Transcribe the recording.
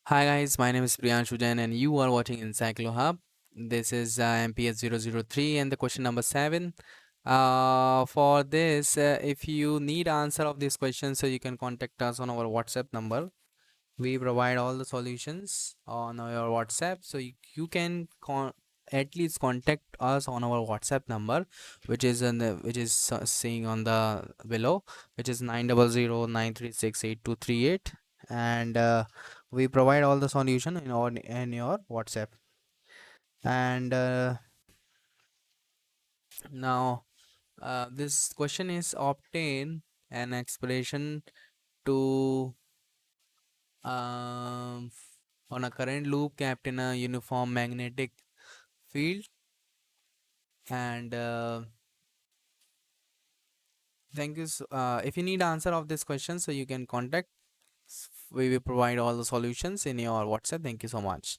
Hi guys, my name is Priyanshu Jain and you are watching Encyclo Hub. This is MPS 003 and the question number 7. For this, if you need answer of this question, so you can contact us on our WhatsApp number. We provide all the solutions on our WhatsApp, so you can at least contact us on our WhatsApp number, which is saying on the below, which is 900 936 8238, and we provide all the solution in your WhatsApp. And now this question is obtain an expression to on a current loop kept in a uniform magnetic field. And thank you. If you need answer of this question, so you can contact. We will provide all the solutions in your WhatsApp. Thank you so much.